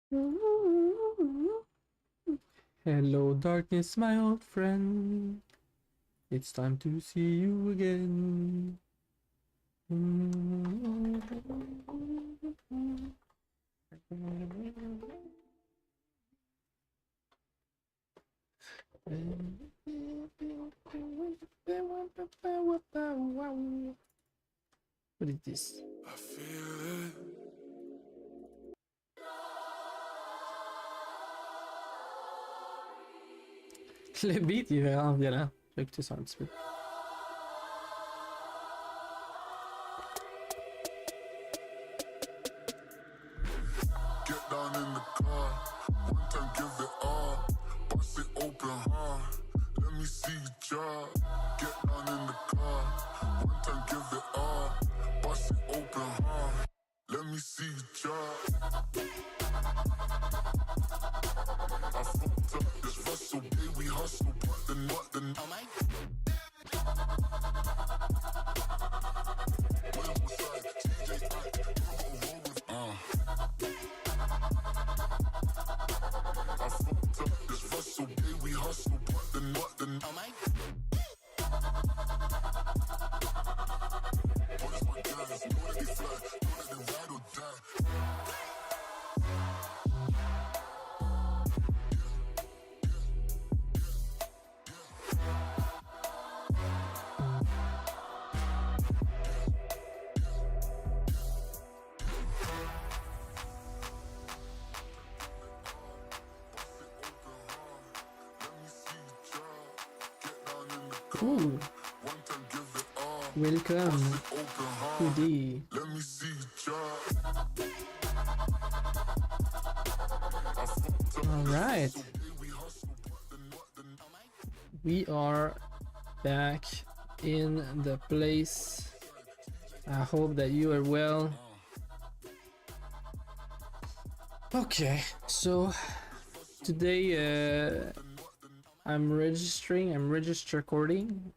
Hello, darkness, my old friend. It's time to see you again. What is this? I feel it. Le beat il est vraiment violent. Je vais écouter ça un petit peu. Get down in the car, one time give it all, bust it open hard, let me see you drop. Get down in the car, one time give it all, bust it open hard, let me see you drop. I fucked up this hustle, baby, we hustle, but the oh my. Ooh. Welcome to the Alright. We are back in the place. I hope that you are well. Okay, so today I'm registered recording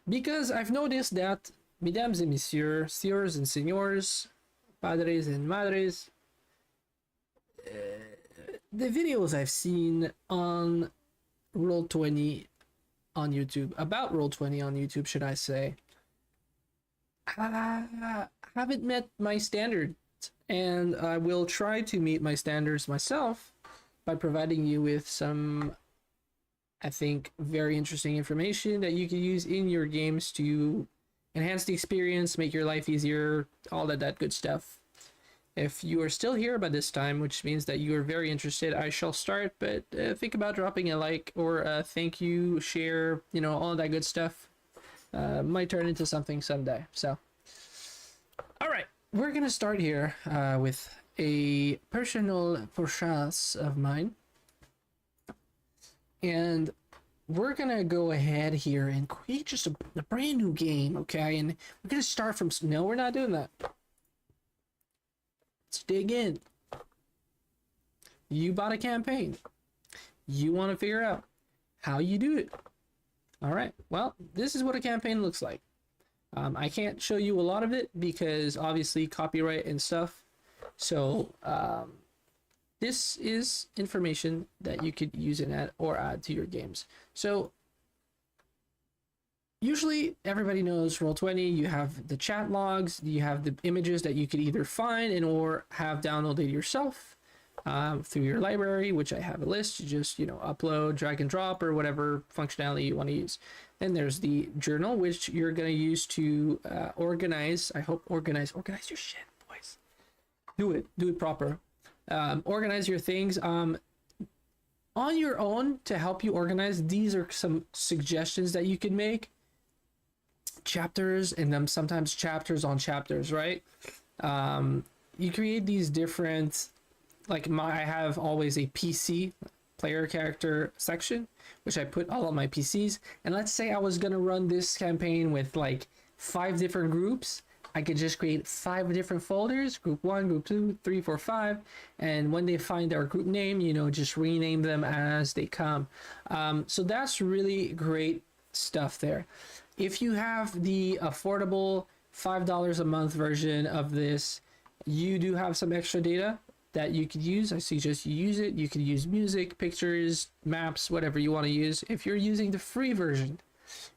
because I've noticed that, mesdames et messieurs, sieurs and seniors, padres and madres, the videos I've seen on Roll20 on YouTube, about Roll20 on YouTube, should I say, haven't met my standards, and I will try to meet my standards myself by providing you with some, I think, very interesting information that you can use in your games to enhance the experience, make your life easier, all that good stuff. If you are still here by this time, which means that you are very interested, I shall start, but think about dropping a like or a thank you, share, you know, all that good stuff. Might turn into something someday. So, all right, we're gonna start here with a personal purchase of mine, and we're gonna go ahead here and create just a brand new game, okay? And we're gonna start from, no, we're not doing that. Let's dig in. You bought a campaign. You want to figure out how you do it. All right, well, this is what a campaign looks like. I can't show you a lot of it because obviously copyright and stuff. So this is information that you could use and add or add to your games. So usually everybody knows Roll20, you have the chat logs, you have the images that you could either find and or have downloaded yourself through your library, which I have a list. You just, you know, upload, drag and drop, or whatever functionality you want to use. Then there's the journal, which you're going to use to organize. I hope organize your shit, boys. Do it proper. Organize your things on your own. To help you organize, these are some suggestions that you can make. Chapters, and then sometimes chapters on chapters, right? You create these different, like I have always a PC player character section, which I put all of my PCs. And let's say I was gonna run this campaign with like 5 different groups. I could just create 5 different folders, group 1, group 2, 3, 4, 5, and when they find their group name, you know, just rename them as they come. So that's really great stuff there. If you have the affordable $5 a month version of this, you do have some extra data. that you could use, I suggest you use it. You could use music, pictures, maps, whatever you want to use. If you're using the free version,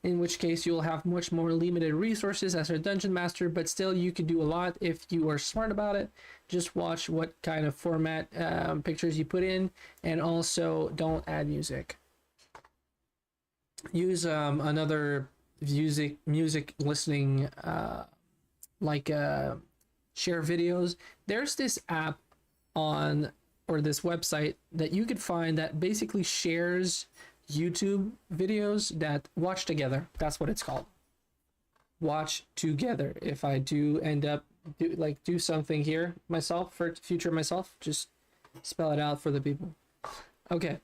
in which case you'll have much more limited resources as a dungeon master, but still you could do a lot if you are smart about it. Just watch what kind of format pictures you put in, and also don't add music. Use another music listening like share videos. There's this app on, or this website that you could find that basically shares YouTube videos that watch together. That's what it's called. Watch together. If I do end up do something here myself, for future myself, just spell it out for the people. Okay.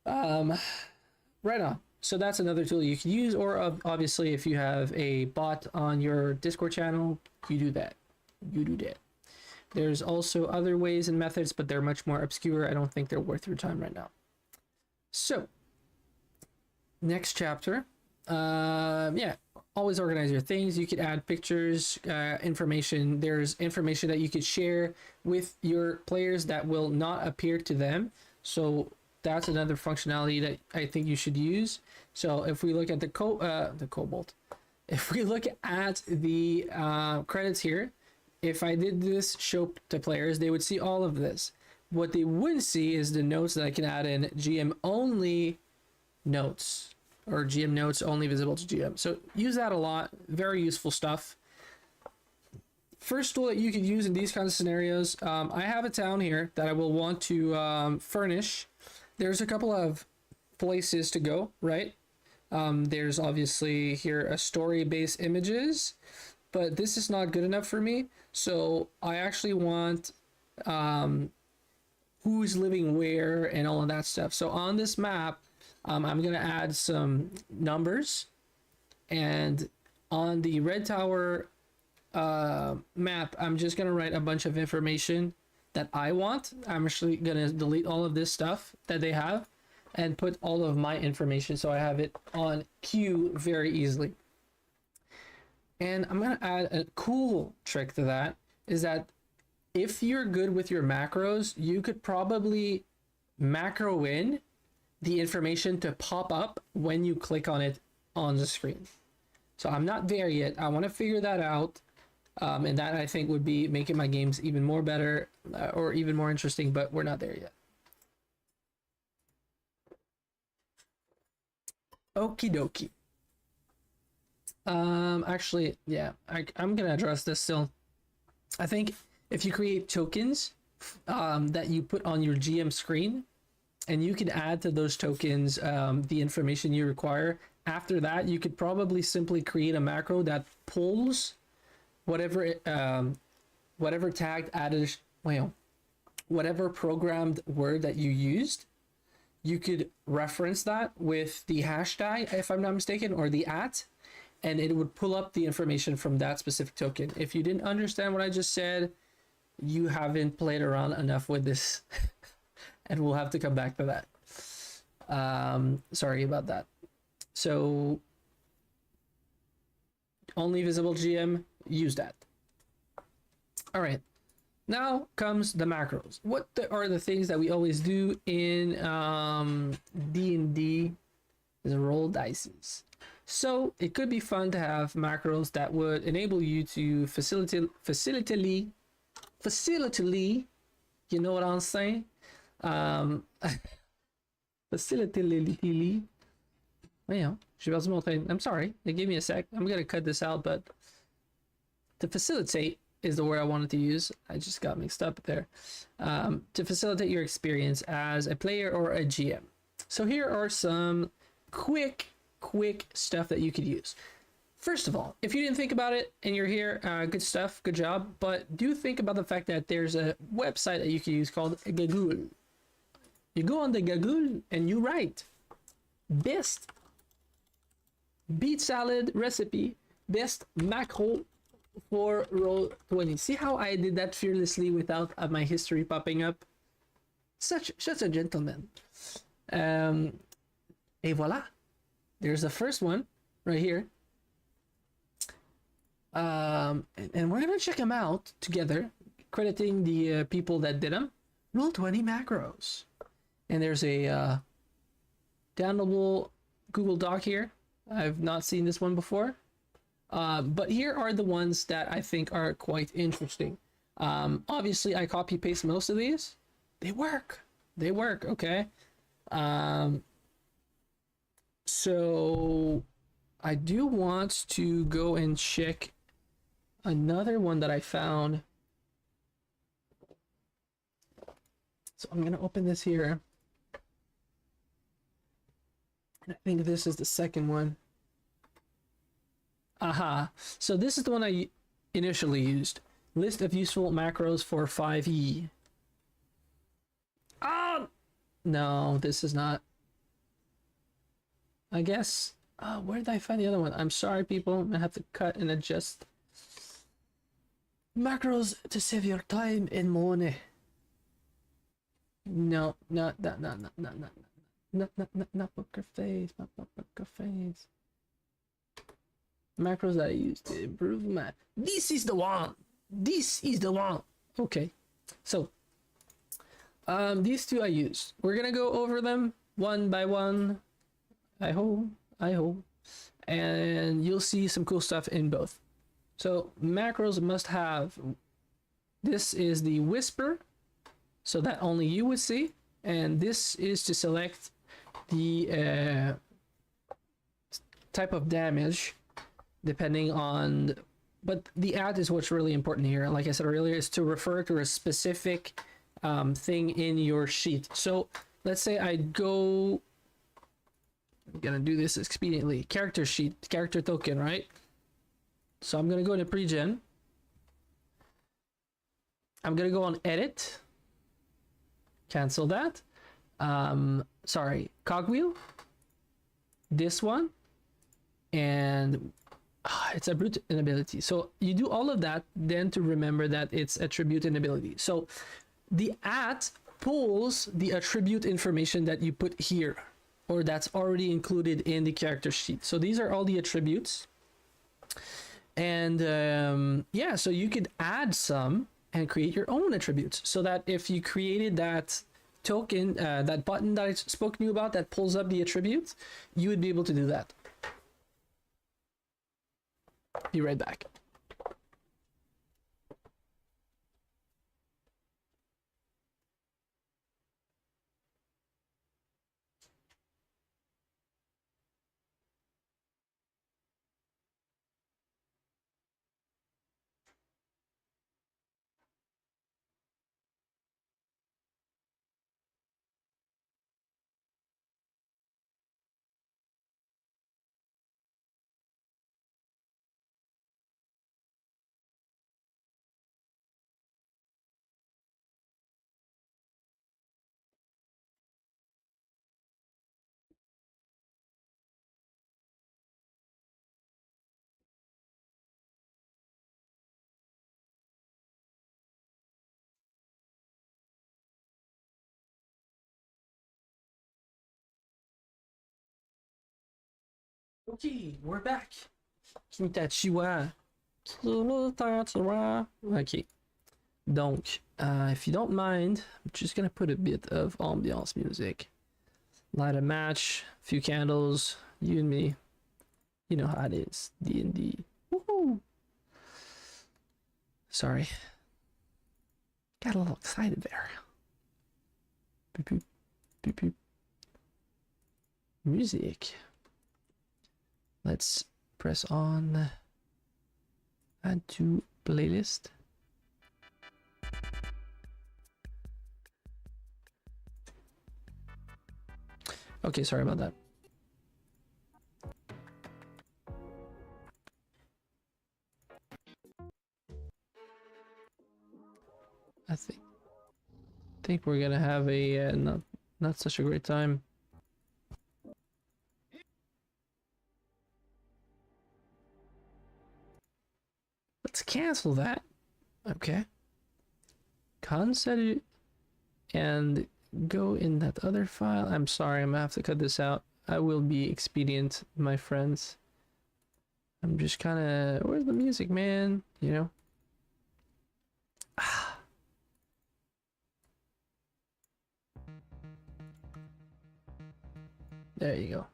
Right on. So that's another tool you can use, or obviously if you have a bot on your Discord channel, you do that. There's also other ways and methods, but they're much more obscure. I don't think they're worth your time right now. So next chapter, yeah, always organize your things. You could add pictures, information. There's information that you could share with your players that will not appear to them. So that's another functionality that I think you should use. So if we look at the Cobalt, if we look at the credits here, if I did this show to players, they would see all of this. What they wouldn't see is the notes that I can add in GM only notes, or GM notes only visible to GM. So use that a lot. Very useful stuff. First tool that you could use in these kinds of scenarios, I have a town here that I will want to furnish. There's a couple of places to go, right? There's obviously here a story-based images, but this is not good enough for me. So I actually want who's living where and all of that stuff. So on this map, I'm going to add some numbers, and on the red tower map, I'm just going to write a bunch of information that I want. I'm actually going to delete all of this stuff that they have and put all of my information so I have it on queue very easily. And I'm going to add a cool trick to that, is that if you're good with your macros, you could probably macro in the information to pop up when you click on it on the screen. So I'm not there yet. I want to figure that out. And that I think would be making my games even more better or even more interesting, but we're not there yet. Okie dokie. Actually, yeah, I'm gonna address this still. I think if you create tokens that you put on your GM screen, and you can add to those tokens the information you require, after that you could probably simply create a macro that pulls whatever whatever tagged added, well, whatever programmed word that you used. You could reference that with the hashtag, if I'm not mistaken, or the @ and it would pull up the information from that specific token. If you didn't understand what I just said, you haven't played around enough with this. And we'll have to come back to that. Sorry about that. So only visible GM, use that. All right, now comes the macros. What are the things that we always do in D&D? Is roll dices. So it could be fun to have macros that would enable you to facilitately, you know what I'm saying? Facilitately. Yeah, j'ai perdu mon train. I'm sorry, they gave me a sec. I'm gonna cut this out, but to facilitate is the word I wanted to use. I just got mixed up there. To facilitate your experience as a player or a GM. So here are some quick stuff that you could use. First of all, if you didn't think about it and you're here, good stuff, good job. But do think about the fact that there's a website that you can use called Google. You go on the Google and you write best beet salad recipe, best macro for Roll20. See how I did that fearlessly without my history popping up? Such a gentleman. Et voila. There's the first one right here. And we're gonna check them out together. crediting the people that did them. Roll20 macros. And there's a downloadable Google Doc here. I've not seen this one before. But here are the ones that I think are quite interesting. Obviously, I copy paste most of these. They work. They work, okay? So I do want to go and check another one that I found. So I'm going to open this here. And I think this is the second one. Aha. So this is the one I initially used. List of useful macros for 5e. Oh! No, this is not. I guess. Where did I find the other one? I'm sorry, people. I'm gonna have to cut and adjust. Macros to save your time and money. No, not poker face, not poker face. Macros that I use to improve my. This is the one. This is the one. Okay, so these two I use. We're gonna go over them one by one. I hope, and you'll see some cool stuff in both. So macros must have. This is the whisper, so that only you would see, and this is to select the type of damage depending on. But the add is what's really important here. Like I said earlier, is to refer to a specific thing in your sheet. So let's say I go. I'm gonna do this expediently. Character sheet, character token, right? So I'm gonna go into pre-gen. I'm gonna go on edit. Cancel that. Sorry, cogwheel. This one, and it's a brute inability. So you do all of that, then to remember that it's attribute inability. So the at pulls the attribute information that you put here, or that's already included in the character sheet. So these are all the attributes. And yeah, so you could add some and create your own attributes, so that if you created that token, that button that I spoke to you about that pulls up the attribute, you would be able to do that. Be right back. Okay, we're back. Kimitachiwa. Okay. Donc, if you don't mind, I'm just gonna put a bit of ambiance music. Light a match, a few candles, you and me. You know how it is. D&D. Woohoo! Sorry. Got a little excited there. Boop, boop, boop, boop. Music. Let's press on add to playlist. Okay, sorry about that. I think we're gonna have a not such a great time. Let's cancel that. Okay. Conset and go in that other file. I'm sorry, I'm gonna have to cut this out. I will be expedient, my friends. I'm just kind of, where's the music, man? You know. There you go.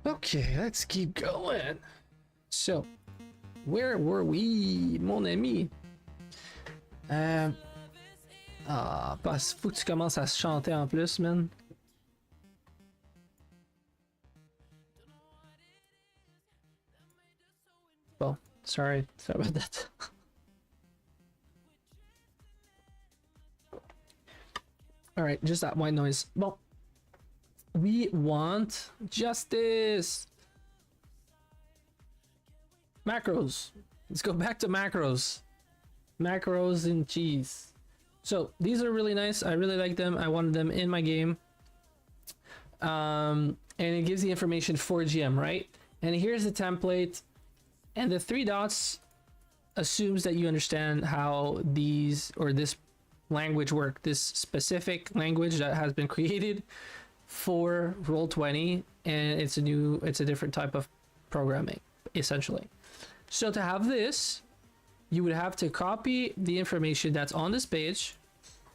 Okay, let's keep going. So, where were we, mon ami? Parce faut que tu commences à chanter en plus, man. Well, sorry about that. All right, just that white noise. Well, we want justice. Macros. Let's go back to macros. Macros and cheese. So these are really nice. I really like them. I wanted them in my game. And it gives the information for GM, right? And here's the template. And the 3 dots assumes that you understand how these or this language work, this specific language that has been created for Roll20, and it's a different type of programming, essentially. So to have this, you would have to copy the information that's on this page.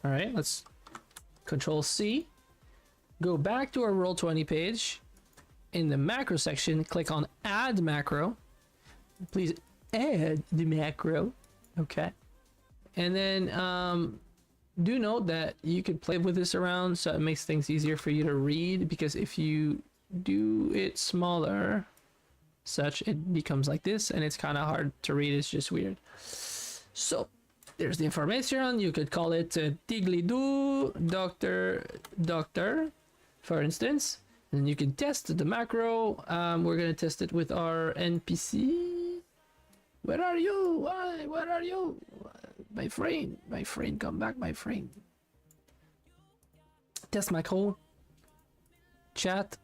All right, let's Control C, go back to our Roll20 page. In the macro section, click on Add Macro. Please add the macro. Okay, and then do note that you could play with this around, so it makes things easier for you to read, because if you do it smaller, such, it becomes like this, and it's kind of hard to read. It's just weird. So there's the information. You could call it Digley-Doo Doctor, for instance, and you can test the macro. We're gonna test it with our NPC. Where are you? Why? Where are you? My friend, come back, my friend. Test macro. Chat.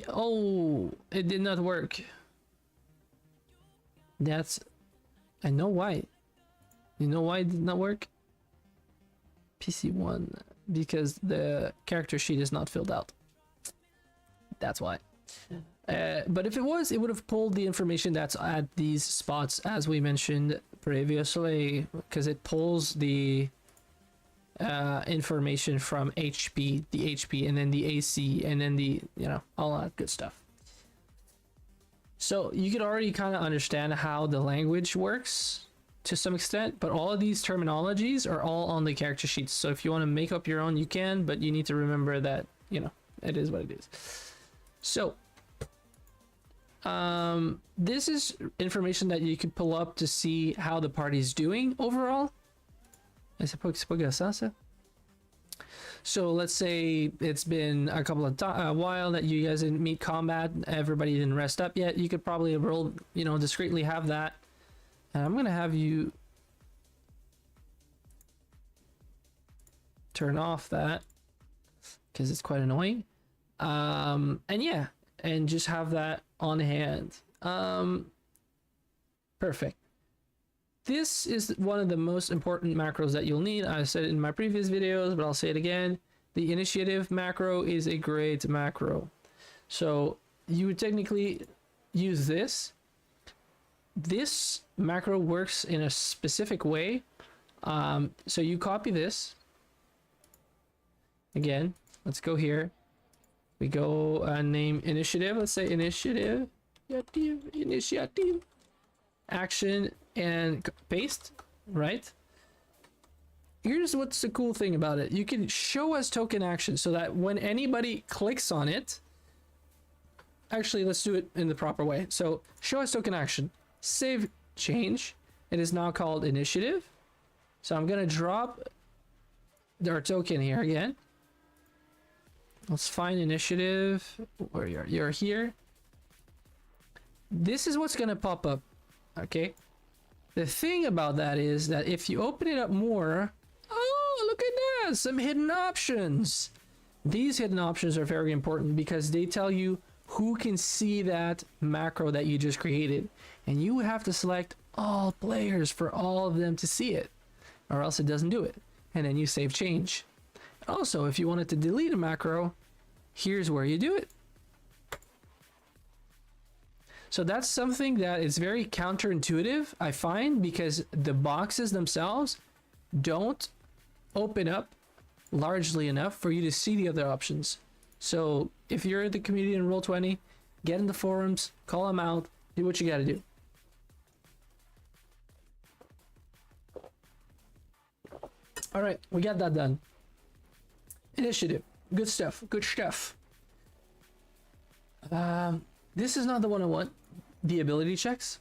Oh, it did not work. I know why. You know why it did not work? PC1, because the character sheet is not filled out. That's why. But if it was, it would have pulled the information that's at these spots, as we mentioned previously, because it pulls the information from HP, the HP, and then the AC, and then the, all that good stuff. So you could already kind of understand how the language works to some extent, but all of these terminologies are all on the character sheets. So if you want to make up your own, you can, but you need to remember that, it is what it is. So this is information that you could pull up to see how the party's doing overall. So let's say it's been a couple of a while that you guys didn't meet combat, everybody didn't rest up yet. You could probably roll, discreetly have that. And I'm gonna have you turn off that because it's quite annoying. And yeah, and just have that on hand. Perfect. This is one of the most important macros that you'll need. I said it in my previous videos, but I'll say it again. The initiative macro is a great macro. So you would technically use this. This macro works in a specific way. So you copy this. Again, let's go here. We go name initiative. Let's say initiative. Initiative. Action and paste, right? Here's what's the cool thing about it. You can show as token action so that when anybody clicks on it, actually, let's do it in the proper way. So show as token action, save change. It is now called initiative. So I'm going to drop our token here again. Let's find initiative where you're here. This is what's going to pop up. Okay. The thing about that is that if you open it up more, oh, look at that, some hidden options. These hidden options are very important because they tell you who can see that macro that you just created. And you have to select all players for all of them to see it, or else it doesn't do it. And then you save change. Also, if you wanted to delete a macro, here's where you do it. So that's something that is very counterintuitive, I find, because the boxes themselves don't open up largely enough for you to see the other options. So if you're in the community in Roll20, get in the forums, call them out, do what you gotta do. All right, we got that done. Initiative, good stuff, good stuff. This is not the one I want, the ability checks,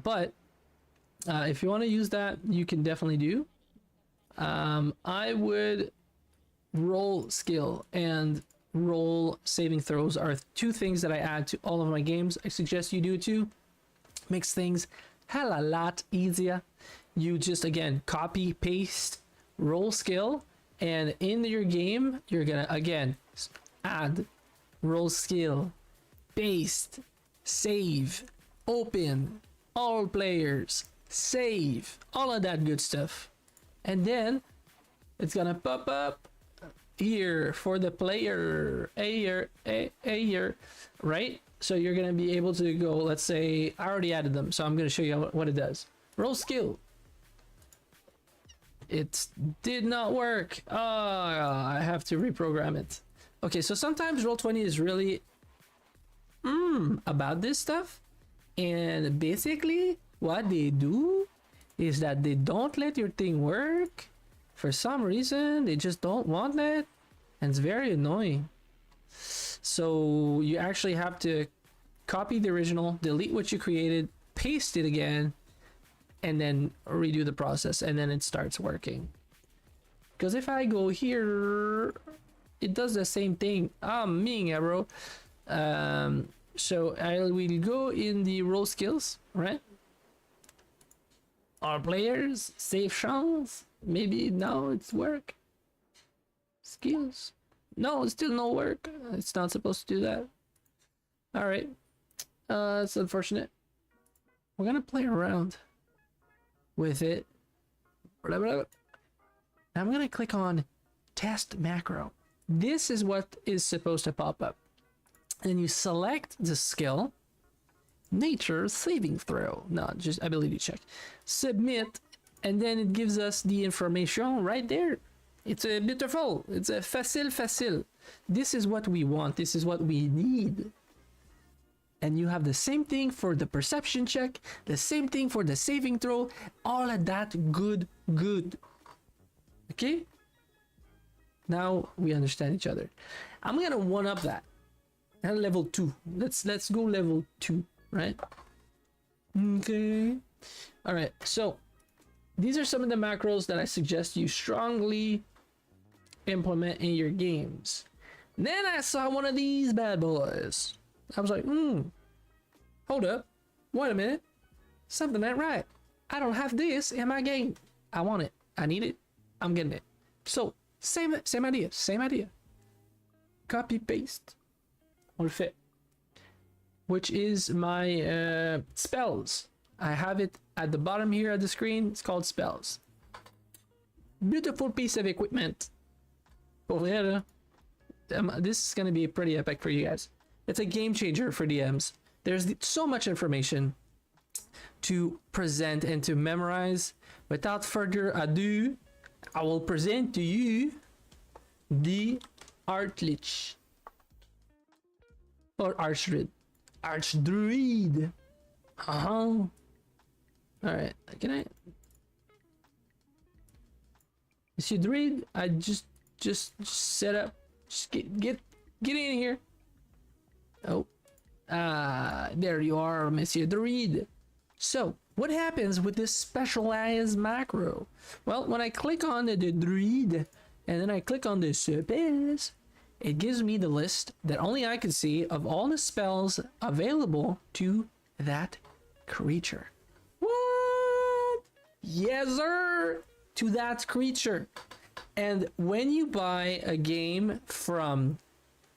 but if you want to use that, you can definitely do. I would roll skill and roll saving throws are two things that I add to all of my games. I suggest you do too. Makes things hella lot easier. You just, again, copy, paste, roll skill, and in your game, you're gonna, again, add, roll skill, paste, save, open, all players, save, all of that good stuff. And then it's gonna pop up here for the player, here, right? So you're gonna be able to go, let's say, I already added them, so I'm gonna show you what it does. Roll skill. It did not work. Oh, I have to reprogram it. Okay, so sometimes Roll20 is really about this stuff, and basically what they do is that they don't let your thing work for some reason. They just don't want it, and it's very annoying. So you actually have to copy the original, delete what you created, paste it again, and then redo the process, and then it starts working. Because if I go here, it does the same thing. Bro. So I will go in the roll skills, right? Our players, save chance. Maybe now it's work. Skills. No, it's still no work. It's not supposed to do that. All right. It's unfortunate. We're gonna play around with it. Blah, blah, blah. I'm gonna click on test macro. This is what is supposed to pop up. And you select the skill, nature saving throw, not just ability check, submit, and then it gives us the information right there. It's a beautiful, it's a facile. This is what we want, this is what we need. And you have the same thing for the perception check, the same thing for the saving throw, all of that good. Okay? Now we understand each other. I'm gonna one up that. And level 2. Let's go level 2, right? Okay. All right. So these are some of the macros that I suggest you strongly implement in your games. Then I saw one of these bad boys. I was like, hold up. Wait a minute. Something ain't right. I don't have this in my game. I want it. I need it. I'm getting it. So same idea. Copy paste. On le fait, which is my spells. I have it at the bottom here at the screen. It's called spells. Beautiful piece of equipment. This is going to be pretty epic for you guys. It's a game changer for DMs. There's so much information to present and to memorize. Without further ado, I will present to you the Archlich. Or Archdruid. All right, can I? Monsieur Druid, I just set up. Just get in here. Oh, there you are, Monsieur Druid. So, what happens with this specialized macro? Well, when I click on the Druid and then I click on the spells, it gives me the list that only I can see of all the spells available to that creature. What? Yes, sir! To that creature. And when you buy a game from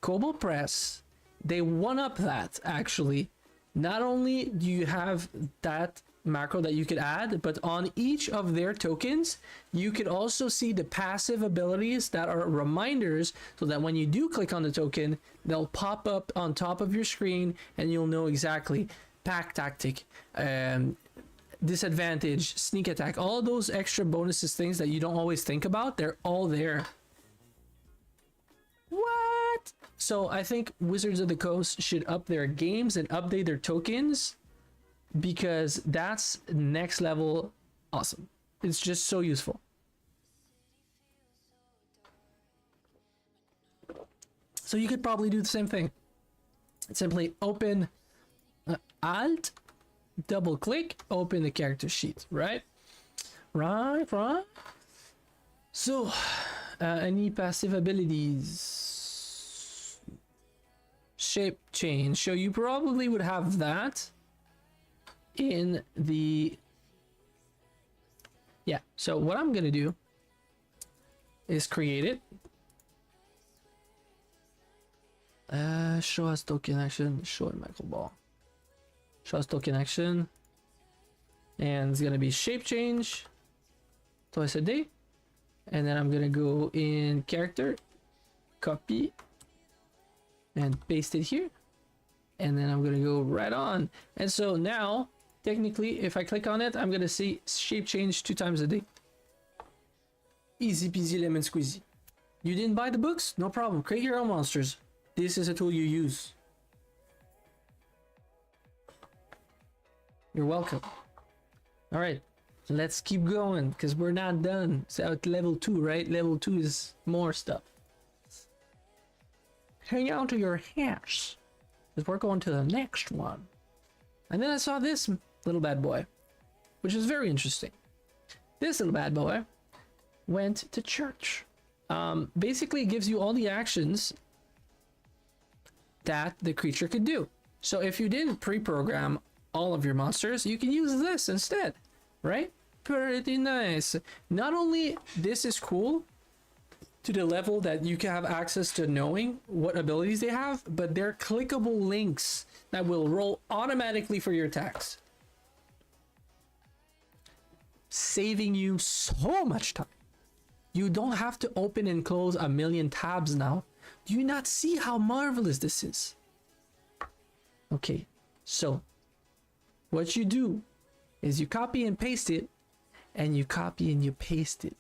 Kobo Press, they one up that, actually. Not only do you have that macro that you could add, but on each of their tokens you could also see the passive abilities that are reminders, so that when you do click on the token, they'll pop up on top of your screen and you'll know exactly pack tactic, disadvantage, sneak attack, all those extra bonuses, things that you don't always think about. They're all there So I think Wizards of the Coast should up their games and update their tokens, because that's next level awesome. It's just so useful. So you could probably do the same thing. Simply open Alt, double click, open the character sheet, right? Right. So, any passive abilities? Shape change. So you probably would have that in the... Yeah, so what I'm gonna do is create it. Show us token action, show a macro ball. Show us token action. And it's gonna be shape change twice a day. And then I'm gonna go in character, copy, and paste it here. And then I'm gonna go right on. And so now, technically, if I click on it, I'm gonna see shape change 2 times a day. Easy peasy lemon squeezy. You didn't buy the books? No problem. Create your own monsters. This is a tool you use. You're welcome. All right, let's keep going because we're not done. It's at level 2, right? Level 2 is more stuff. Hang on to your hats because we're going to the next one. And then I saw this little bad boy, which is very interesting. This little bad boy went to church. Basically, it gives you all the actions that the creature could do. So if you didn't pre-program all of your monsters, you can use this instead, right? Pretty nice. Not only this is cool to the level that you can have access to knowing what abilities they have, but they're clickable links that will roll automatically for your attacks, saving you so much time. You don't have to open and close a million tabs now. Do you not see how marvelous this is? Okay, so what you do is you copy and paste it, and you copy and you paste it.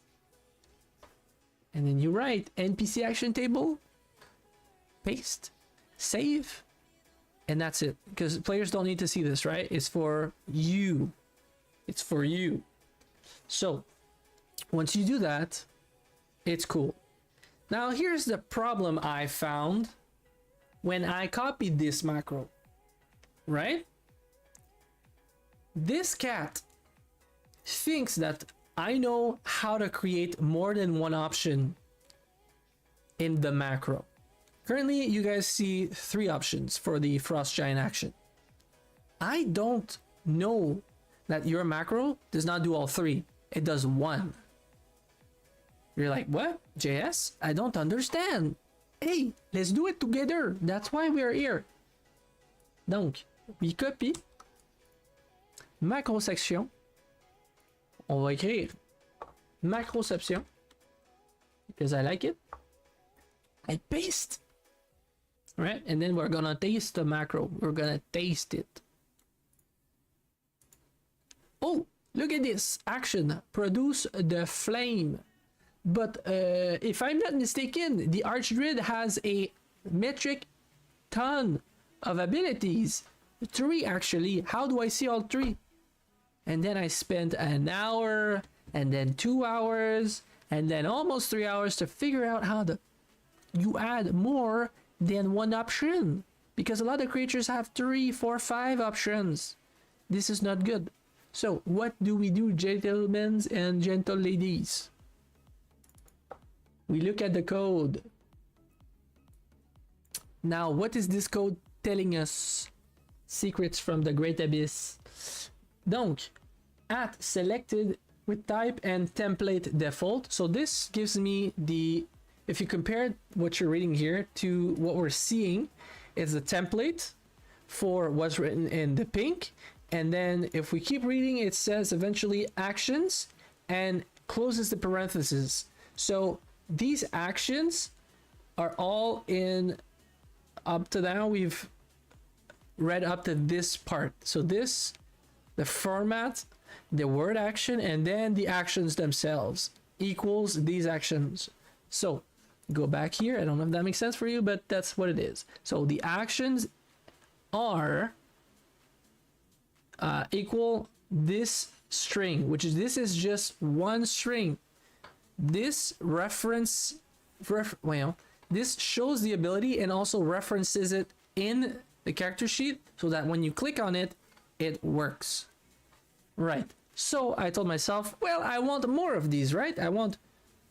And then you write NPC action table, paste, save, and that's it. Because players don't need to see this, right? It's for you. It's for you. So once you do that, it's cool. Now here's the problem I found when I copied this macro, right? This cat thinks that I know how to create more than one option in the macro. Currently, you guys see 3 options for the Frost Giant action. I don't know that your macro does not do all 3. It does 1. You're like, what? JS? I don't understand. Hey, let's do it together. That's why we are here. Donc, we copie. Macro section. On va écrire macroception because I like it. I paste. Right? And then we're gonna taste the macro. We're gonna taste it. Oh, look at this action. Produce the flame. But if I'm not mistaken, the Archdruid has a metric ton of abilities. 3 actually. How do I see all 3? And then I spent an hour, and then 2 hours, and then almost 3 hours to figure out how to you add more than 1 option. Because a lot of creatures have 3, 4, 5 options. This is not good. So what do we do, gentlemen and gentle ladies? We look at the code. Now, what is this code telling us? Secrets from the Great Abyss. Donc, at selected with type and template default. So this gives me the, if you compare what you're reading here to what we're seeing, it's the template for what's written in the pink. And then if we keep reading, it says eventually actions and closes the parentheses. So these actions are all in, up to now we've read up to this part. So this, the format, the word action, and then the actions themselves equals these actions. So go back here. I don't know if that makes sense for you, but that's what it is. So the actions are equal this string, which is, this is just one string. This this shows the ability and also references it in the character sheet so that when you click on it, it works. Right. So I told myself, well, I want more of these, right? I want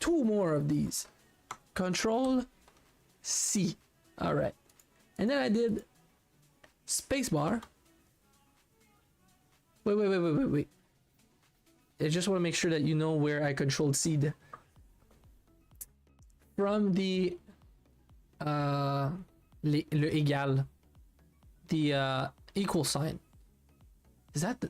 2 more of these. Control C. All right. And then I did spacebar. Wait. I just want to make sure that you know where I controlled C. From the le égal, the equal sign. Is that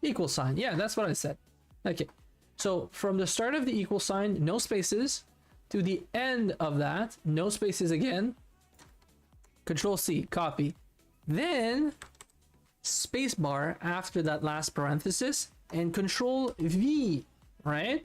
equal sign? Yeah, that's what I said. Okay, so from the start of the equal sign, no spaces, to the end of that, no spaces again. Control C, copy. Then spacebar after that last parenthesis, and Control V, right?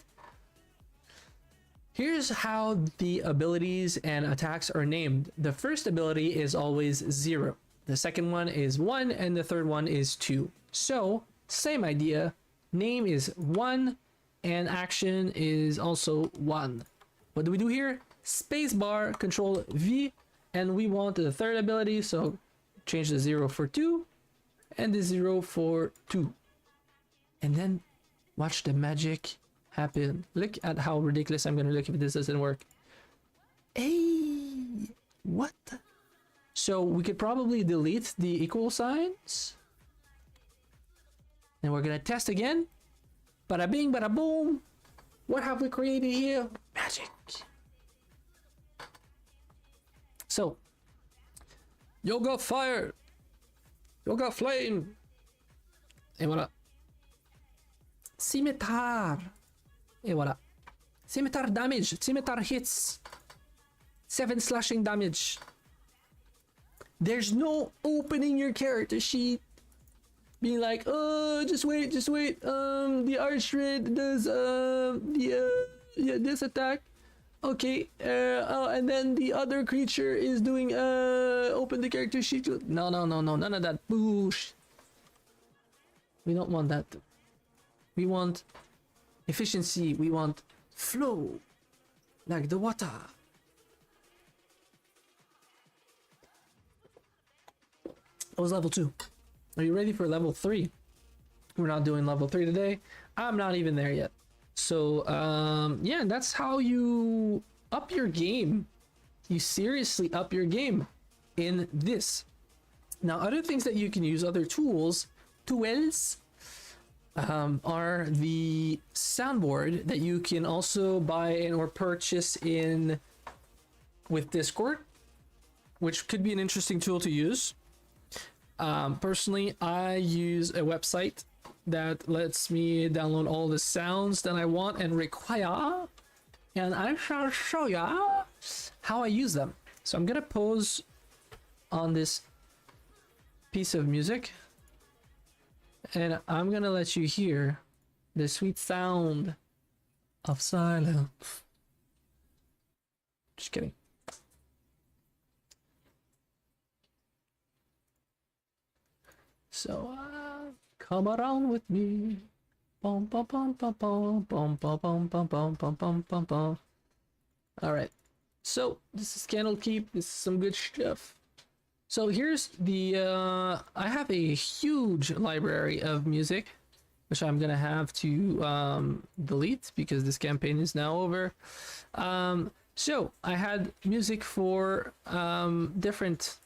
Here's how the abilities and attacks are named. The first ability is always 0. The second one is 1, and the third one is 2. So, same idea. Name is 1, and action is also 1. What do we do here? Spacebar, Control V, and we want the third ability, so change the 0 for 2, and the 0 for 2. And then watch the magic happen. Look at how ridiculous I'm gonna look if this doesn't work. Hey, what? So we could probably delete the equal signs. And we're gonna test again. Bada bing, bada boom. What have we created here? Magic. So, yoga fire. Yoga flame. Et voilà. Scimitar. Et voilà. Scimitar damage. Scimitar hits. 7 slashing damage. There's no opening your character sheet. Being like, oh, just wait. The archrid does this attack. Okay. And then the other creature is doing open the character sheet. No. None of that bullshit. We don't want that. We want efficiency. We want flow, like the water. That was level 2. Are you ready for level 3? We're not doing level 3 today. I'm not even there yet. So yeah, that's how you up your game. You seriously up your game in this. Now, other things that you can use, other tools, are the soundboard that you can also buy and or purchase in with Discord, which could be an interesting tool to use. Personally, I use a website that lets me download all the sounds that I want and require, and I shall show you how I use them. So I'm gonna pause on this piece of music, and I'm gonna let you hear the sweet sound of silence. Just kidding. So come around with me. Bum, bum, bum, bum, bum, bum, bum, bum, bum, bum, bum, bum, bum, bum. All right. So this is Candlekeep. This is some good stuff. So here's the I have a huge library of music, which I'm gonna have to delete because this campaign is now over. So I had music for different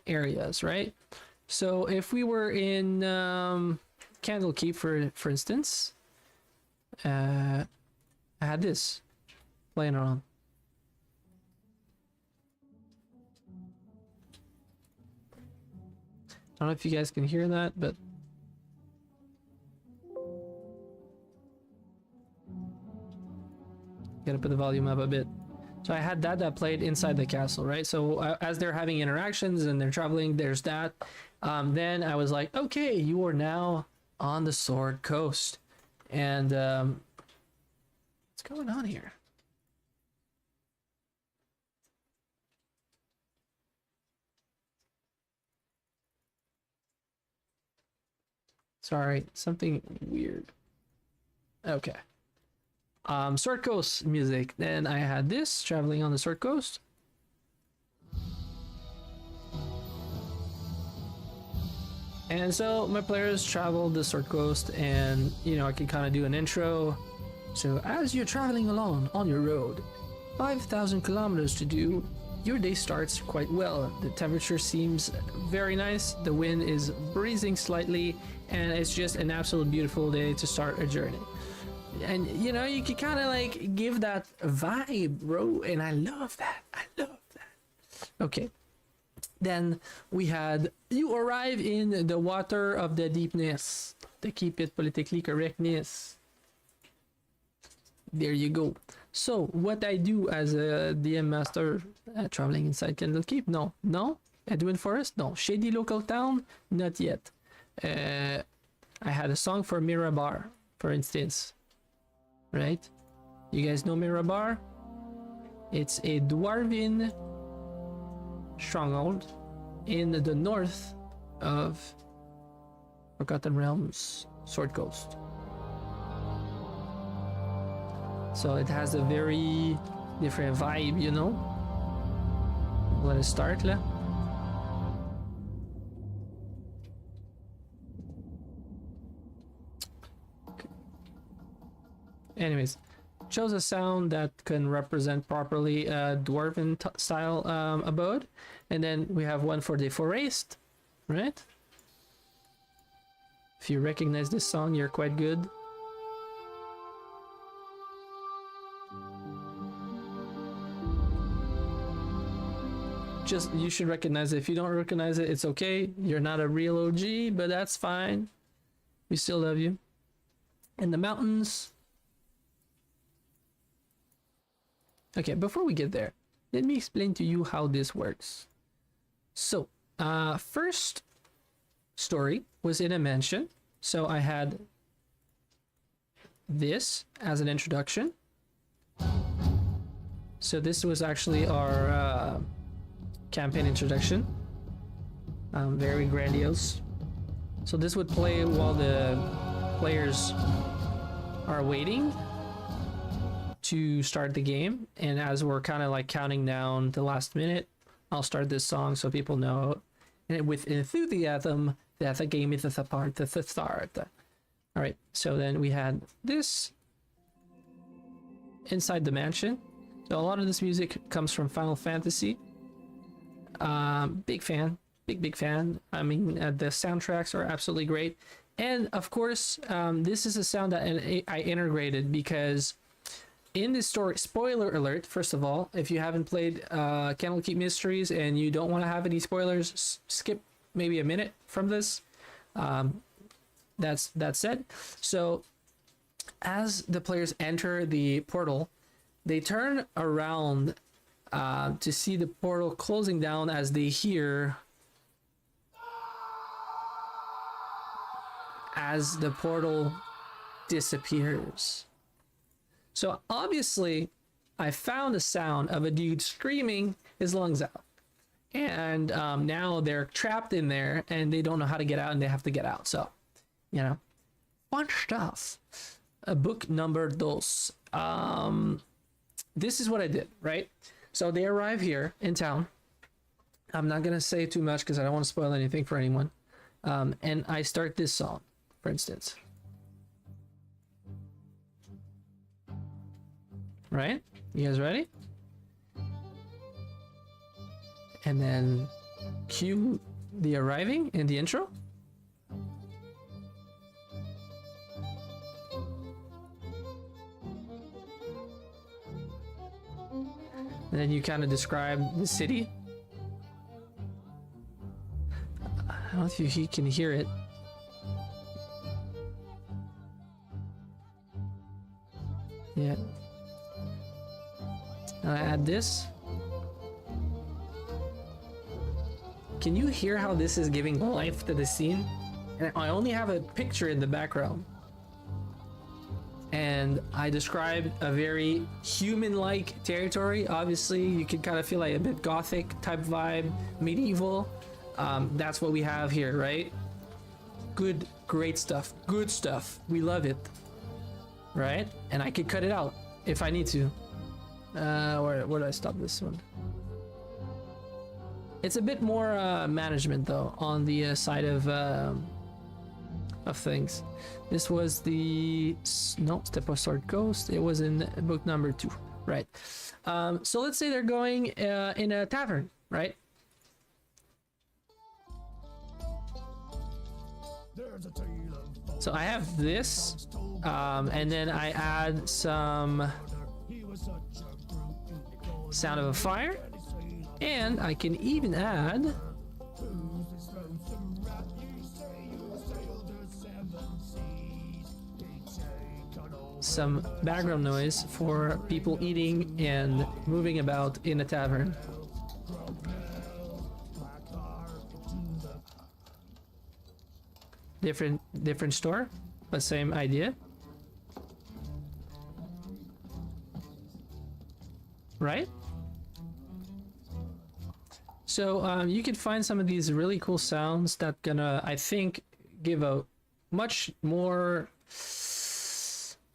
areas, right? So if we were in Candlekeep, for instance, I had this playing around. I don't know if you guys can hear that, but gotta put the volume up a bit. So I had that played inside the castle, right? So as they're having interactions and they're traveling, there's that. Then I was like, okay, you are now on the Sword Coast. And what's going on here? Sorry, something weird. Okay. Sword Coast music. Then I had this, traveling on the Sword Coast. And so my players traveled the Sword Coast, and you know, I can kind of do an intro. So as you're traveling along on your road, 5,000 kilometers to do, your day starts quite well. The temperature seems very nice, the wind is breezing slightly, and it's just an absolute beautiful day to start a journey. And you know, you can kind of like give that vibe, bro, and I love that. I love that. Okay. Then we had, you arrive in the water of the deepness, to keep it politically correctness. There you go. So what I do as a DM master, traveling inside Candlekeep? No. Edwin Forest? No. Shady local town? Not yet. I had a song for Mirabar, for instance. Right? You guys know Mirabar? It's a dwarven stronghold in the north of Forgotten Realms Sword Coast. So it has a very different vibe, you know. Let us start là. Okay. Anyways, chose a sound that can represent properly a dwarven style abode, and then we have one for the forest, right? If you recognize this song, you're quite good. Just, you should recognize it. If you don't recognize it, it's okay. You're not a real OG, but that's fine. We still love you. In the mountains. Okay, before we get there, let me explain to you how this works. So, first story was in a mansion. So I had this as an introduction. So this was actually our campaign introduction. Very grandiose. So this would play while the players are waiting to start the game, and as we're kind of like counting down the last minute, I'll start this song so people know, and with enthusiasm that the game is a part to start. All right, so then we had this inside the mansion. So a lot of this music comes from Final Fantasy. Big fan, big fan. I mean, the soundtracks are absolutely great, and of course, this is a sound that I integrated because in this story, spoiler alert, first of all, if you haven't played Candlekeep Mysteries and you don't want to have any spoilers, skip maybe a minute from this. That said, so as the players enter the portal, they turn around to see the portal closing down as they hear as the portal disappears. So obviously, I found a sound of a dude screaming his lungs out. And now they're trapped in there and they don't know how to get out, and they have to get out. So, you know, fun stuff. Book number dos. This is what I did, right? So they arrive here in town. I'm not going to say too much because I don't want to spoil anything for anyone. And I start this song, for instance. Right? You guys ready? And then cue the arriving in the intro. And then you kind of describe the city. I don't know if you can hear it. Yeah. And I add this. Can you hear how this is giving life to the scene? And I only have a picture in the background. and I described a very human-like territory. Obviously, you can kind of feel like a bit gothic type vibe, medieval. That's what we have here, right? Good, great stuff. Good stuff. We love it, right? And I could cut it out if I need to. Where did I stop this one? It's a bit more management though on the side of things. This was the Step of Sword Ghost. It was in book number 2, right? So let's say they're going in a tavern, right? So I have this, and then I add some sound of a fire, and I can even add some background noise for people eating and moving about in a tavern. Different store, but same idea, right? So you can find some of these really cool sounds that gonna, I think, give a much more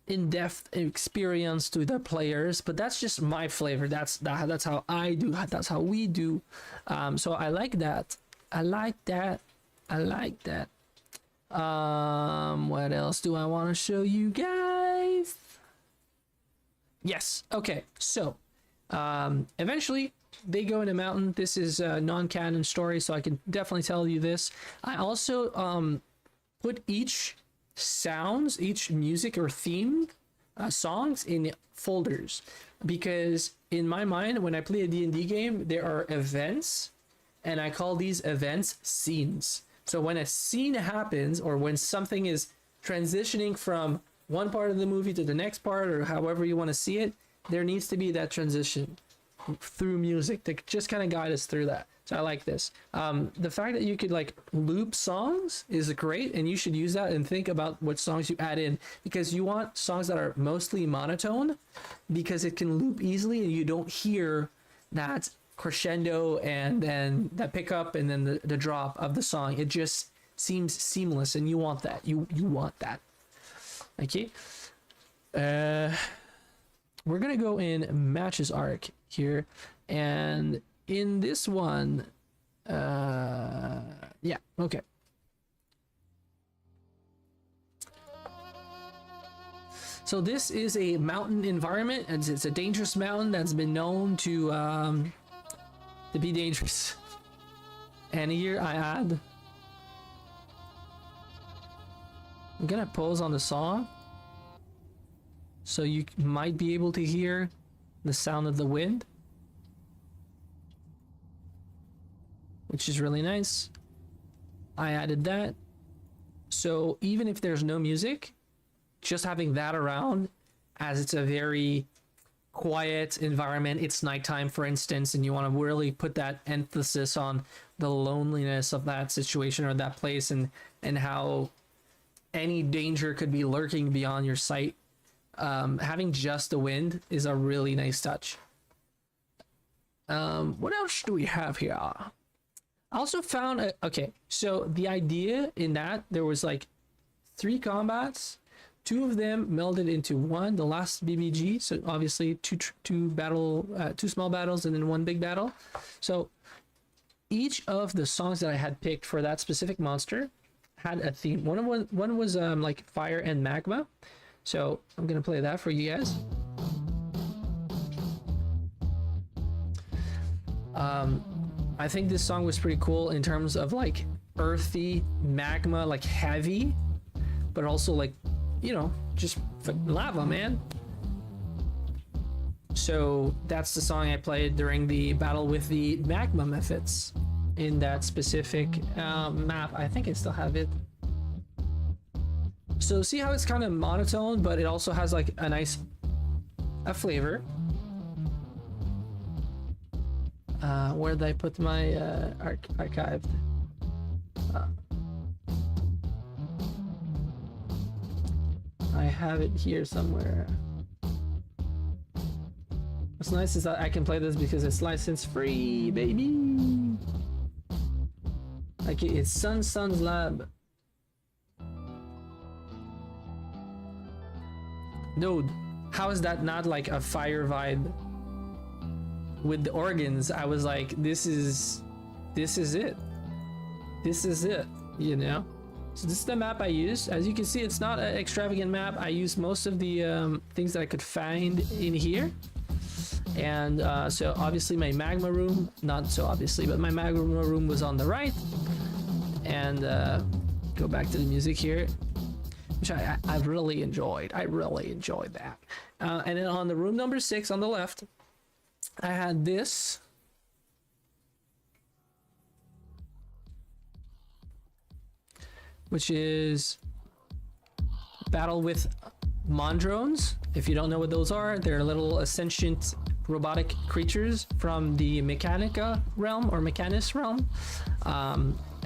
in-depth experience to the players, but that's just my flavor. That's how I do. That's how we do. So I like that. I like that. What else do I want to show you guys? Yes. Okay. So eventually they go in a mountain. This is a non-canon story, so I can definitely tell you this. I also put each music or theme songs in folders, because in my mind, when I play a D&D game, there are events, and I call these events scenes. So when a scene happens, or when something is transitioning from one part of the movie to the next part, or however you want to see it, there needs to be that transition through music to just kind of guide us through that. So I like this. The fact that you could like loop songs is great, and you should use that and think about what songs you add in, because you want songs that are mostly monotone, because it can loop easily and you don't hear that crescendo and then that pickup and then the drop of the song. It just seems seamless, and you want that. You want that. Okay. We're gonna go in matches arc here, and in this one, yeah, okay. So this is a mountain environment, and it's a dangerous mountain that's been known to be dangerous. And here I add, I'm gonna pause on the song, so you might be able to hear the sound of the wind, which is really nice. I added that. So even if there's no music, just having that around, as it's a very quiet environment, it's nighttime for instance, and you want to really put that emphasis on the loneliness of that situation or that place, and how any danger could be lurking beyond your sight. Having just the wind is a really nice touch. What else do we have here? I also found okay, so the idea in that there was like 3 combats, 2 of them melded into one, the last BBG. So obviously two small battles and then 1 big battle. So each of the songs that I had picked for that specific monster had a theme. One was like fire and magma. So I'm gonna play that for you guys. I think this song was pretty cool in terms of like earthy magma, like heavy, but also like, you know, just lava, man. So that's the song I played during the battle with the magma methods in that specific map. I think I still have it. So see how it's kind of monotone, but it also has like a nice flavor. Where did I put my archived? I I have it here somewhere. What's nice is that I can play this because it's license free, baby. Like it's Sun's Lab. Dude, how is that not like a fire vibe? With the organs, I was like, this is it. This is it, you know? So this is the map I used. As you can see, it's not an extravagant map. I used most of the things that I could find in here. And so obviously my magma room, not so obviously, but my magma room was on the right. And go back to the music here, which I really enjoyed. I really enjoyed that. And then on the room number 6 on the left, I had this. Which is battle with Mondrones. If you don't know what those are, they're little sentient robotic creatures from the Mechanica realm or Mechanis realm.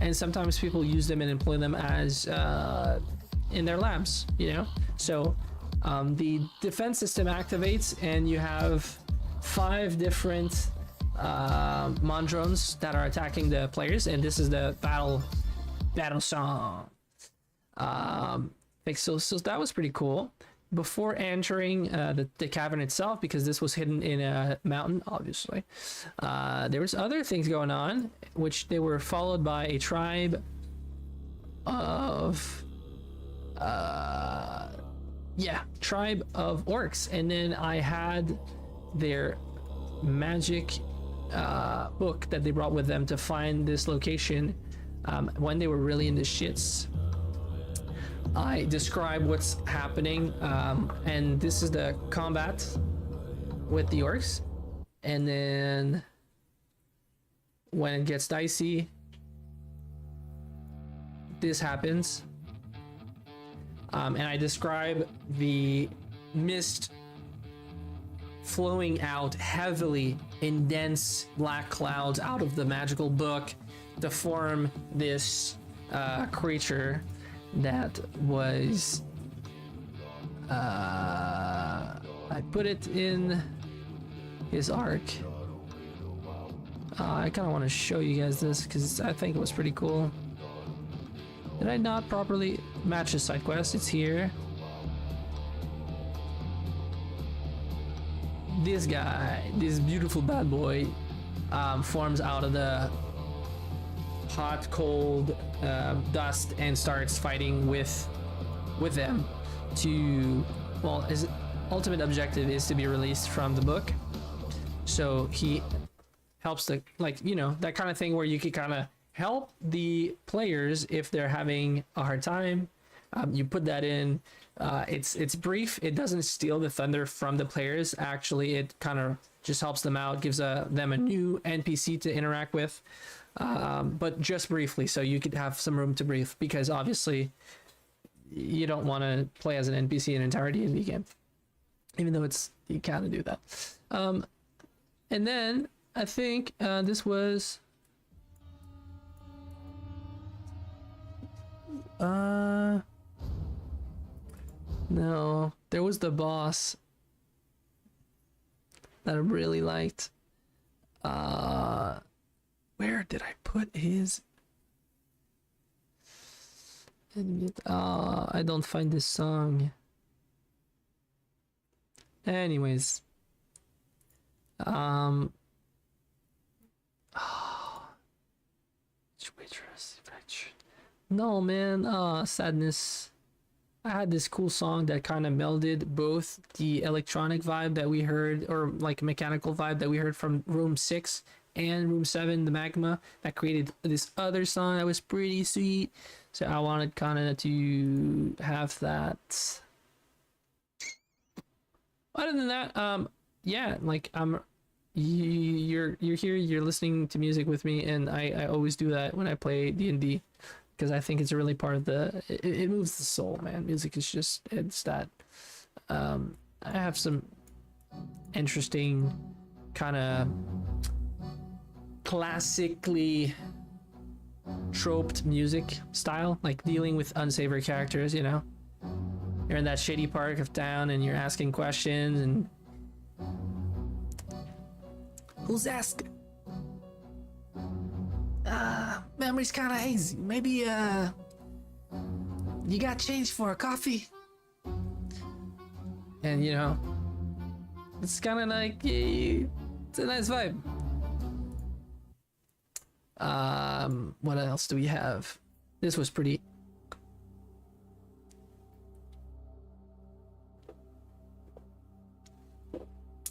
And sometimes people use them and employ them as in their labs, you know? So the defense system activates and you have 5 different Mondrones that are attacking the players, and this is the battle song. So that was pretty cool. Before entering the cavern itself, because this was hidden in a mountain, obviously, there was other things going on, which they were followed by a tribe of orcs, and then I had their magic book that they brought with them to find this location when they were really in the shits. I describe what's happening, and this is the combat with the orcs, and then when it gets dicey, this happens, and I describe the mist flowing out heavily in dense black clouds out of the magical book to form this creature that was I put it in his arc. I kind of want to show you guys this because I think it was pretty cool. Did I not properly match the side quest? It's here. This guy, this beautiful bad boy, forms out of the hot, cold dust and starts fighting with them to, well, his ultimate objective is to be released from the book. So he helps the, like, you know, that kind of thing where you could kind of help the players if they're having a hard time. You put that in. It's brief. It doesn't steal the thunder from the players. Actually, it kind of just helps them out, gives them a new NPC to interact with, but just briefly, so you could have some room to breathe, because obviously you don't want to play as an NPC in entirety in the game, even though it's, you kind of do that. And then I think this was no, there was the boss that I really liked. Where did I put his? I don't find this song. Anyways, no man, sadness. I had this cool song that kind of melded both the electronic vibe that we heard, or like mechanical vibe that we heard from room 6 and room 7, the magma, that created this other song that was pretty sweet. So I wanted kind of to have that. Other than that, yeah, like you're here, you're listening to music with me, and I always do that when I play D&D, because I think it's really part of the, it moves the soul, man. Music is just, it's that, I have some interesting kind of classically troped music style, like dealing with unsavory characters, you know? you're in that shady part of town and you're asking questions and who's asking? Memory's kind of hazy. Maybe you got change for a coffee? And you know, it's kind of like it's a nice vibe. What else do we have? This was pretty.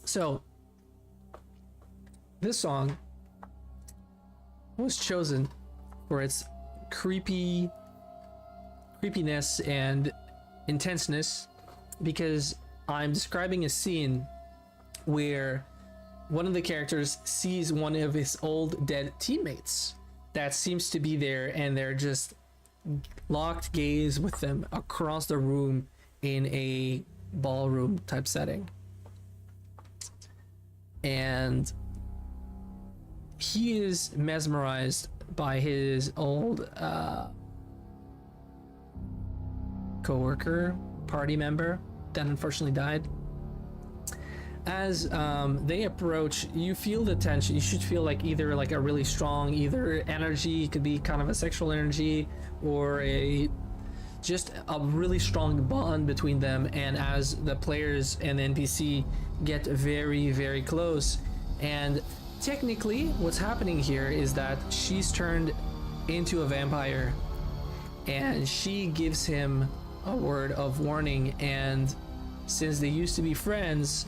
So, this song was chosen for its creepiness and intenseness because I'm describing a scene where one of the characters sees one of his old dead teammates that seems to be there, and they're just locked gaze with them across the room in a ballroom type setting. And he is mesmerized by his old co-worker, party member that unfortunately died. As they approach, you feel the tension. You should feel like either like a really strong either energy, it could be kind of a sexual energy, or just a really strong bond between them. And as the players and the NPC get very, very close, and technically what's happening here is that she's turned into a vampire and she gives him a word of warning, and since they used to be friends,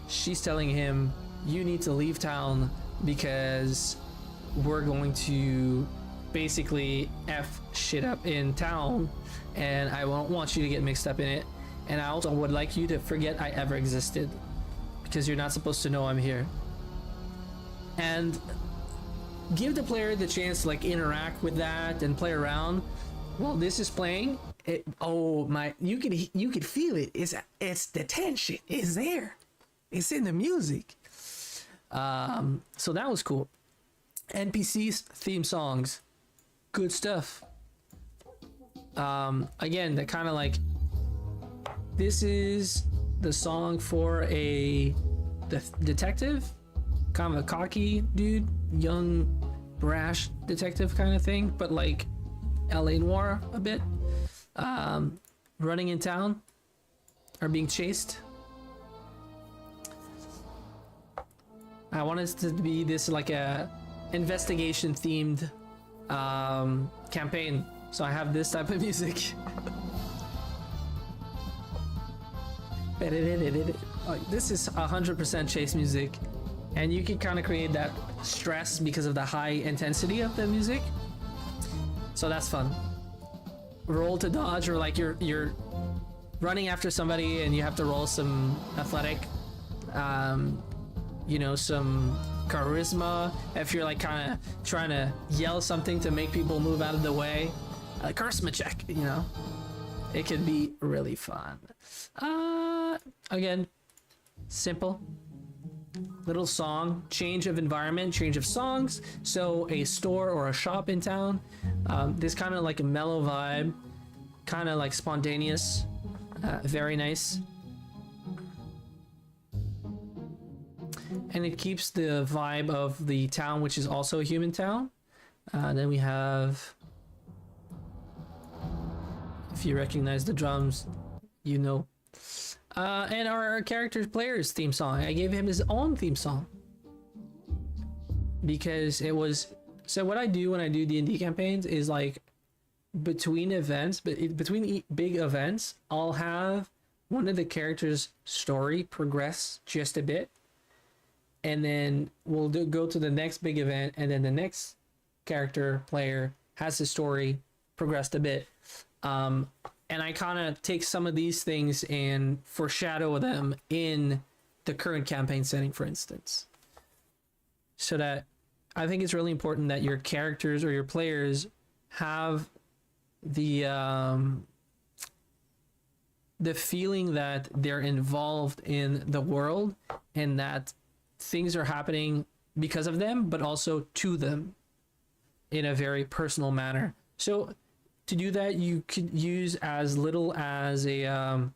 she's telling him, you need to leave town because we're going to basically F shit up in town and I won't want you to get mixed up in it, and I also would like you to forget I ever existed because you're not supposed to know I'm here. And give the player the chance to like interact with that and play around while this is playing. You could feel it. It's the tension is there. It's in the music. So that was cool. NPCs, theme songs, good stuff. Again, that kind of like, this is the song for the detective, kind of a cocky dude, young, brash detective kind of thing, but like LA Noir a bit, running in town or being chased. I want it to be this like a investigation themed campaign, so I have this type of music. This is 100% chase music, and you can kind of create that stress because of the high intensity of the music, so that's fun. Roll to dodge, or like you're running after somebody and you have to roll some athletic, you know, some charisma if you're like kind of trying to yell something to make people move out of the way, a charisma check, you know. It could be really fun. Again, simple little song, change of environment, change of songs. So a store or a shop in town, this kind of like a mellow vibe, kind of like spontaneous, very nice. And it keeps the vibe of the town, which is also a human town. Then we have, if you recognize the drums, you know. And our character's player's theme song, I gave him his own theme song because it was, so what I do when I do D&D campaigns is like between events, between big events, I'll have one of the characters' story progress just a bit, and then we'll go to the next big event, and then the next character player has his story progressed a bit. And I kind of take some of these things and foreshadow them in the current campaign setting, for instance. So that I think it's really important that your characters or your players have the feeling that they're involved in the world and that things are happening because of them, but also to them in a very personal manner. So To do that, you could use as little as a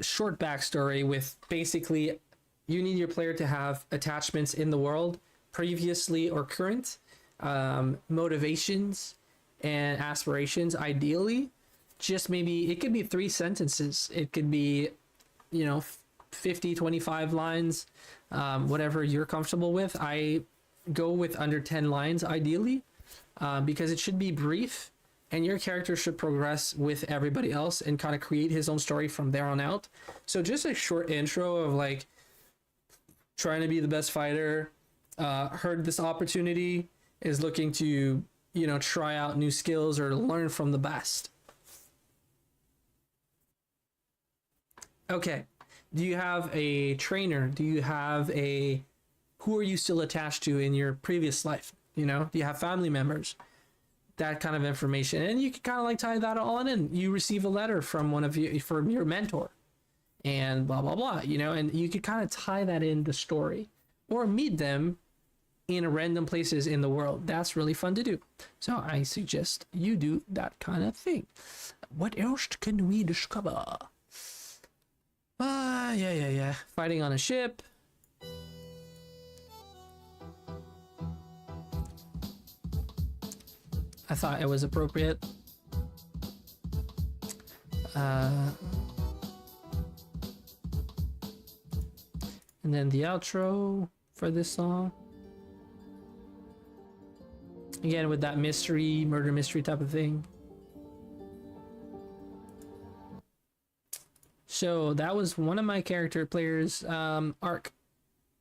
short backstory with basically you need your player to have attachments in the world, previously or current, motivations and aspirations. Ideally, just maybe it could be 3 sentences. It could be, 50, 25 lines, whatever you're comfortable with. I go with under 10 lines ideally, because it should be brief and your character should progress with everybody else and kind of create his own story from there on out. So just a short intro of like trying to be the best fighter, heard this opportunity, is looking to, try out new skills or learn from the best. Okay. Do you have a trainer? Do you have who are you still attached to in your previous life? Do you have family members? That kind of information. And you can kind of like tie that all in. You receive a letter from from your mentor and blah, blah, blah, and you could kind of tie that in the story or meet them in random places in the world. That's really fun to do. So I suggest you do that kind of thing. What else can we discover? Yeah. Fighting on a ship. I thought it was appropriate. And then the outro for this song. Again, with that murder mystery type of thing. So that was one of my character players' arc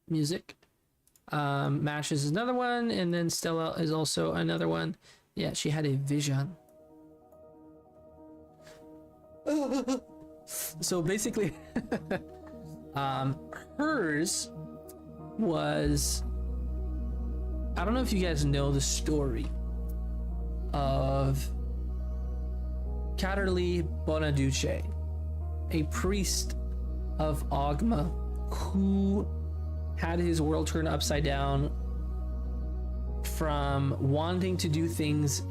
music. Mash is another one, and then Stella is also another one. Yeah, she had a vision. So basically, hers was, I don't know if you guys know the story of Caterly Bonaduce, a priest of Ogma who had his world turned upside down from wanting to do things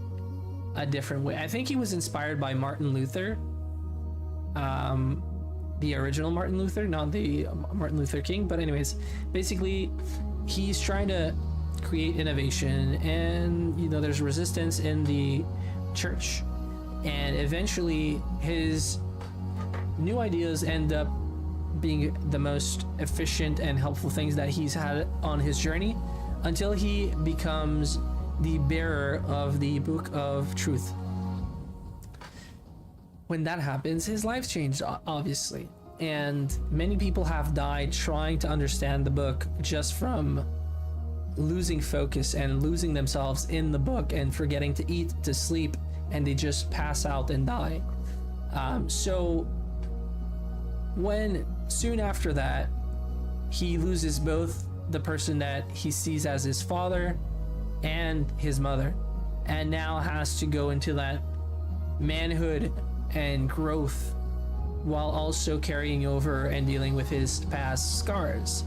a different way. I think he was inspired by Martin Luther, the original Martin Luther, not the Martin Luther King. But anyways, basically he's trying to create innovation, and there's resistance in the church, and eventually his new ideas end up being the most efficient and helpful things that he's had on his journey, until he becomes the bearer of the Book of Truth. When that happens, his life changed, obviously, and many people have died trying to understand the book just from losing focus and losing themselves in the book and forgetting to eat, to sleep, and they just pass out and die. So when soon after that he loses both the person that he sees as his father and his mother, and now has to go into that manhood and growth while also carrying over and dealing with his past scars.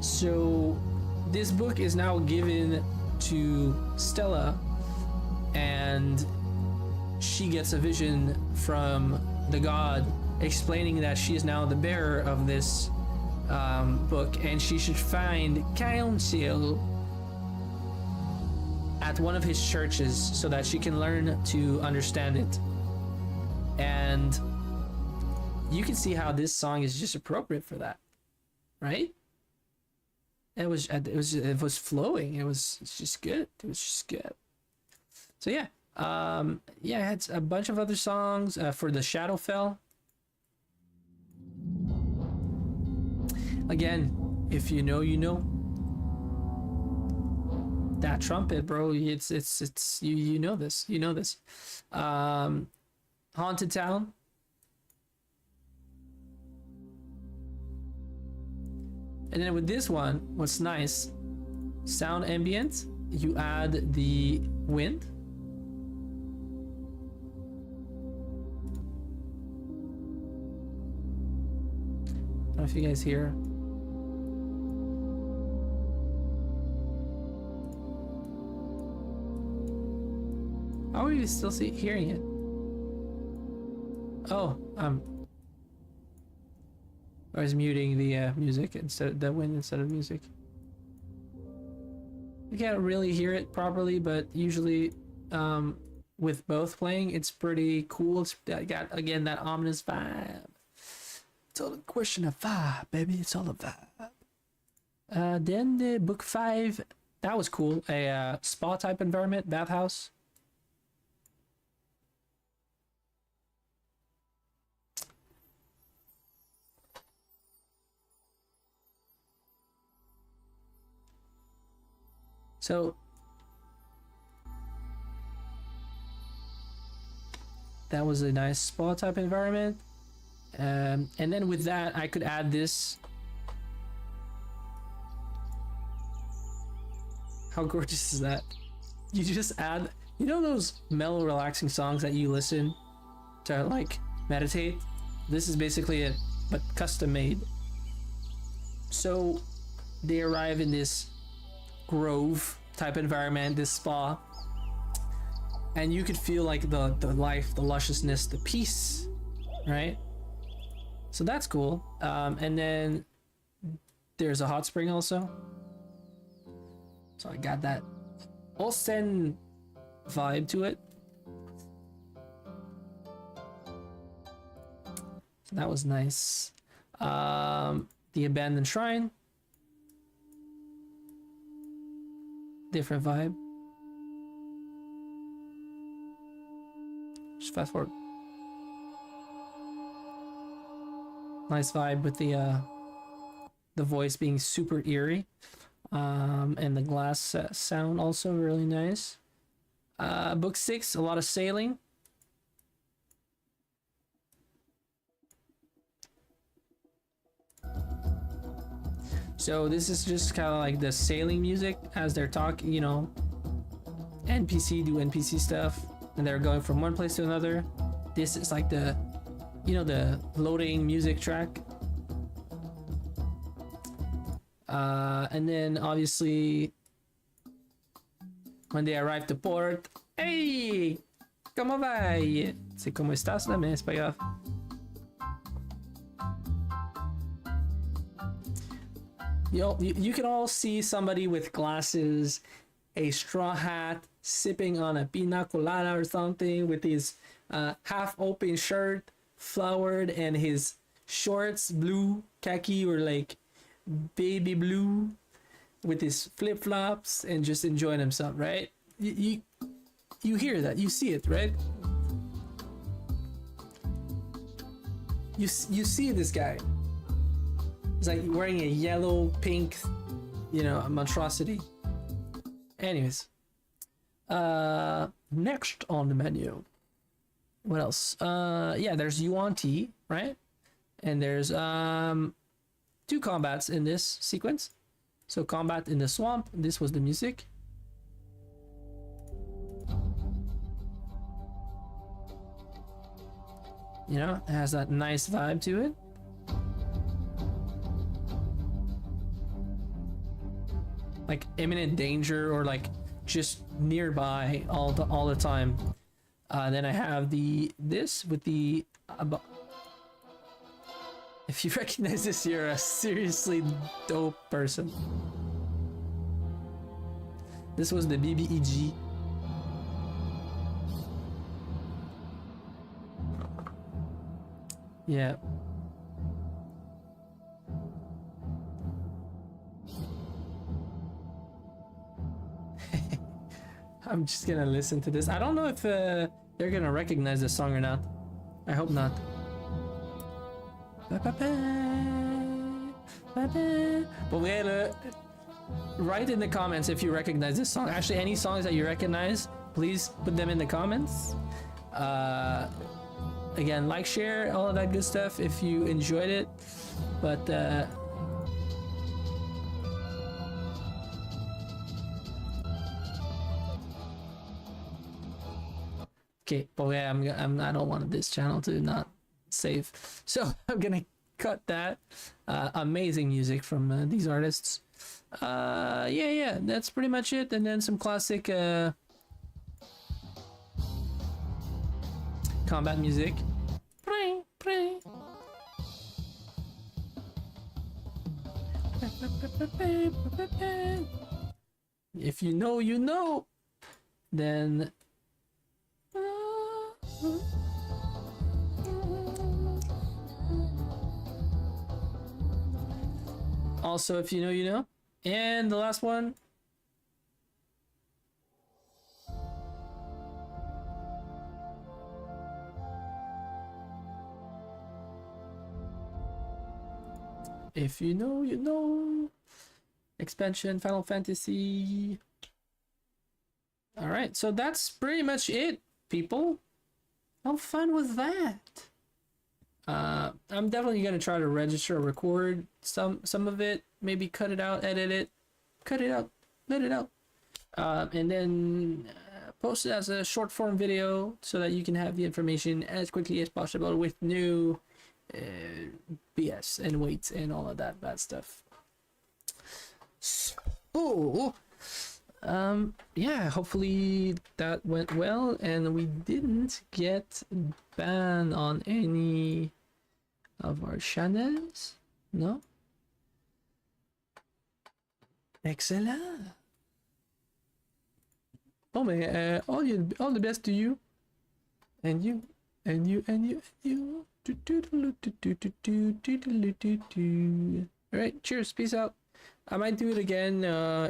So this book is now given to Stella, and she gets a vision from the god explaining that she is now the bearer of this book, and she should find counsel at one of his churches so that she can learn to understand it. And you can see how this song is just appropriate for that, right? It was flowing. It's just good. It was just good. So yeah, I had a bunch of other songs for the Shadowfell. Again, if you know, you know. That trumpet, bro. It's you know this. You know this. Haunted Town. And then with this one, what's nice, sound ambient, you add the wind. I don't know if you guys hear. you still hearing it? Oh, I was muting the music instead of the wind instead of music. You can't really hear it properly, but usually with both playing, it's pretty cool. It's got, again, that ominous vibe. It's all a question of vibe, baby. It's all a vibe. Then the book 5, that was cool. A spa type environment, bathhouse. So that was a nice spa type environment. And then with that, I could add this. How gorgeous is that? You just add, you know those mellow, relaxing songs that you listen to like meditate? This is basically it, but custom made. So they arrive in this grove type environment, this spa, and you could feel like the life, the lusciousness, the peace, right? So that's cool. And then there's a hot spring also. So I got that Olsen vibe to it. So that was nice. The abandoned shrine. Different vibe. Just fast forward. Nice vibe with the voice being super eerie. And the glass sound also really nice. Book 6, a lot of sailing. So this is just kind of like the sailing music as they're talking, you know, NPC do NPC stuff and they're going from one place to another. This is like the, you know, the loading music track. And then obviously when they arrive to port, hey, ¿cómo va? C'est como estás, là, mais c'est pas grave. You can all see somebody with glasses, a straw hat, sipping on a pina colada or something with his half-open shirt, flowered, and his shorts, blue, khaki, or like baby blue, with his flip-flops, and just enjoying himself, right? You hear that, you see it, right? You see this guy. He's like wearing a yellow, pink, you know, monstrosity. Anyways, next on the menu, what else? Yeah, there's Yuan Ti, right? And there's 2 combats in this sequence. So combat in the swamp. This was the music. You know, it has that nice vibe to it. Like imminent danger or like just nearby all the time. Then I have this with the if you recognize this, you're a seriously dope person. This was the BBEG. Yeah. I'm just gonna listen to this. I don't know if they're gonna recognize this song or not. I hope not. But write in the comments if you recognize this song. Actually, any songs that you recognize, please put them in the comments. Again, like, share, all of that good stuff if you enjoyed it. But okay, but yeah, I don't want this channel to not save, so I'm gonna cut that. Amazing music from these artists. Yeah, that's pretty much it. And then some classic combat music. If you know, you know. Then also, if you know, you know. And the last one. If you know, you know. Expansion, Final Fantasy. All right, so that's pretty much it, people. How fun was that? I'm definitely gonna try to register or record some of it. Maybe cut it out, edit it, cut it out, let it out, and then post it as a short form video so that you can have the information as quickly as possible with no BS and weights and all of that bad stuff. So, yeah, hopefully that went well and we didn't get banned on any of our channels. No? Excellent. Oh man, all the best to you. And you. Alright, cheers, peace out. I might do it again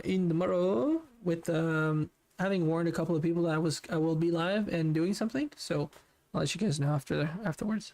in tomorrow with having warned a couple of people that I will be live and doing something. So I'll let you guys know afterwards.